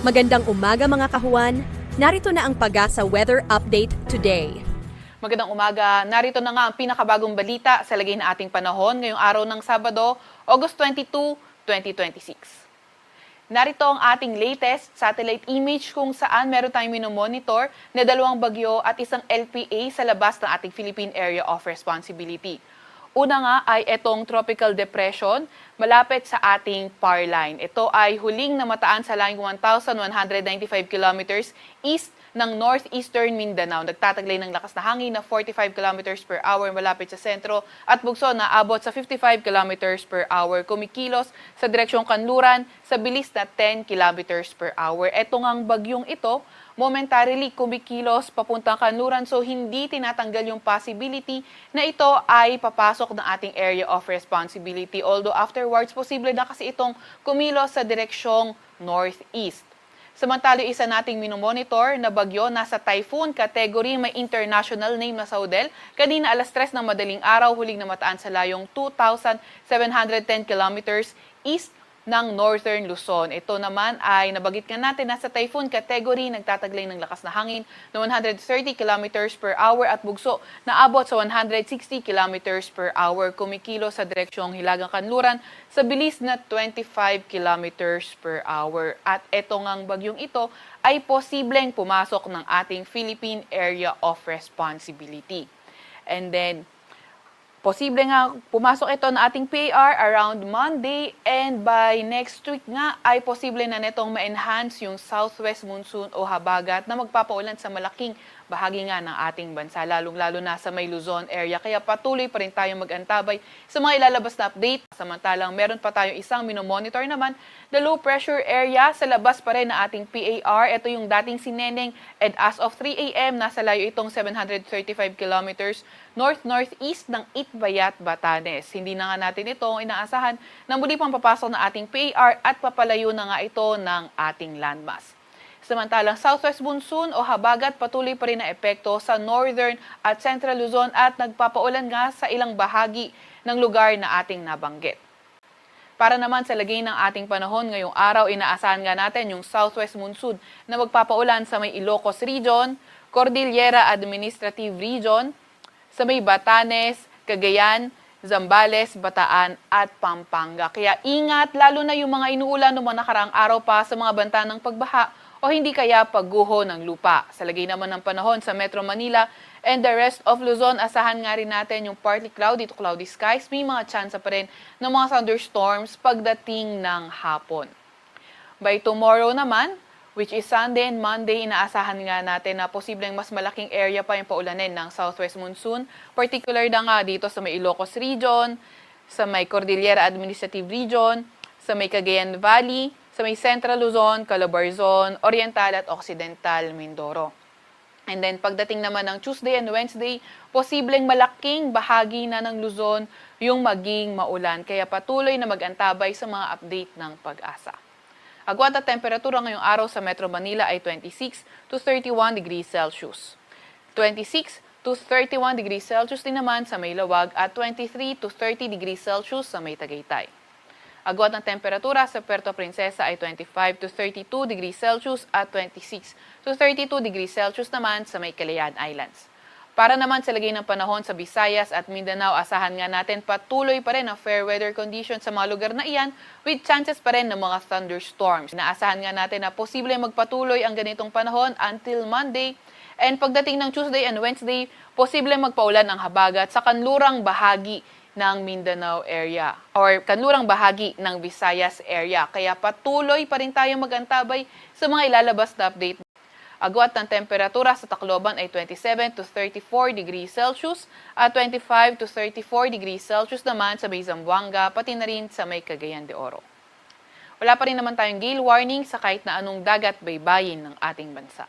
Magandang umaga mga kahuan. Narito na ang Pag-asa Weather Update today. Magandang umaga. Narito na nga ang pinakabagong balita sa lagay na ating panahon ngayong araw ng Sabado, August 22, 2026. Narito ang ating latest satellite image kung saan meron tayong minomonitor na 2 bagyo at isang LPA sa labas ng ating Philippine Area of Responsibility. Una nga ay itong tropical depression malapit sa ating power line. Ito ay huling namataan sa layong 1,195 kilometers east ng northeastern Mindanao. Nagtataglay ng lakas na hangin na 45 kilometers per hour malapit sa sentro at bugso na abot sa 55 kilometers per hour. Kumikilos sa direksyong kanluran sa bilis na 10 kilometers per hour. Ito ngang bagyong ito, momentarily kumikilos papuntang kanluran, so hindi tinatanggal yung possibility na ito ay papasok ng ating area of responsibility. Although afterwards, posible na kasi itong kumilos sa direksyong northeast. Samantala, isa nating minomonitor na bagyo nasa typhoon category, may international name na Saudel. Kanina alas 3 ng madaling araw, huling namataan sa layong 2,710 kilometers east ng Northern Luzon. Ito naman ay nabagit nga natin nasa typhoon category, nagtataglay ng lakas na hangin na 130 kilometers per hour at bugso na abot sa 160 kilometers per hour. Kumikilo sa direksyong Hilagang Kanluran sa bilis na 25 kilometers per hour. At ito ngang bagyong ito ay posibleng pumasok ng ating Philippine Area of Responsibility. And then, posible nga pumasok ito na ating PAR around Monday, and by next week nga ay posible na netong ma-enhance yung southwest monsoon o habagat na magpapaulan sa malaking bahagi nga ng ating bansa, lalong-lalo na sa may Luzon area. Kaya patuloy pa rin tayong mag-antabay sa mga ilalabas na update. Samantalang meron pa tayong isang minomonitor naman, the low pressure area sa labas pa rin na ating PAR. Ito yung dating sineneng, and as of 3 a.m. nasa layo itong 735 kilometers north-northeast ng Itbayat, Batanes. Hindi na nga natin ito inaasahan na muli pang papasok ng ating PAR at papalayo na nga ito ng ating landmass. Samantalang southwest monsoon o habagat patuloy pa rin na epekto sa northern at central Luzon at nagpapaulan nga sa ilang bahagi ng lugar na ating nabanggit. Para naman sa lagay ng ating panahon ngayong araw, inaasahan nga natin yung southwest monsoon na magpapaulan sa may Ilocos Region, Cordillera Administrative Region, sa may Batanes, Cagayan, Zambales, Bataan at Pampanga. Kaya ingat lalo na yung mga inuulan ng mga nakaraang araw pa sa mga banta ng pagbaha o hindi kaya pagguho ng lupa. Sa lagay naman ng panahon sa Metro Manila and the rest of Luzon, asahan nga rin natin yung partly cloudy to cloudy skies. May mga tsansa pa rin ng mga thunderstorms pagdating ng hapon. By tomorrow naman, which is Sunday and Monday, inaasahan nga natin na posibleng mas malaking area pa yung paulanin ng southwest monsoon. Particular na nga dito sa may Ilocos Region, sa may Cordillera Administrative Region, sa may Cagayan Valley, sa may Central Luzon, Calabarzon, Oriental at Occidental Mindoro. And then pagdating naman ng Tuesday and Wednesday, posibleng malaking bahagi na ng Luzon yung maging maulan. Kaya patuloy na mag-antabay sa mga update ng Pag-asa. Agwat at temperatura ngayong araw sa Metro Manila ay 26 to 31 degrees Celsius. 26 to 31 degrees Celsius din naman sa may Lawag at 23 to 30 degrees Celsius sa may Tagaytay. Agwat ng temperatura sa Puerto Princesa ay 25 to 32 degrees Celsius at 26 to 32 degrees Celsius naman sa may Calayan Islands. Para naman sa lagay ng panahon sa Visayas at Mindanao, asahan nga natin patuloy pa rin ang fair weather conditions sa mga lugar na iyan with chances pa rin ng mga thunderstorms. Naasahan nga natin na posible magpatuloy ang ganitong panahon until Monday, and pagdating ng Tuesday and Wednesday, posible magpaulan ang habagat sa kanlurang bahagi ng Mindanao area or kanlurang bahagi ng Visayas area. Kaya patuloy pa rin tayong mag-antabay sa mga ilalabas na update. Agwat ng temperatura sa Tacloban ay 27 to 34 degrees Celsius at 25 to 34 degrees Celsius naman sa may Zamboanga, pati na rin sa may Cagayan de Oro. Wala pa rin naman tayong gale warning sa kahit na anong dagat baybayin ng ating bansa.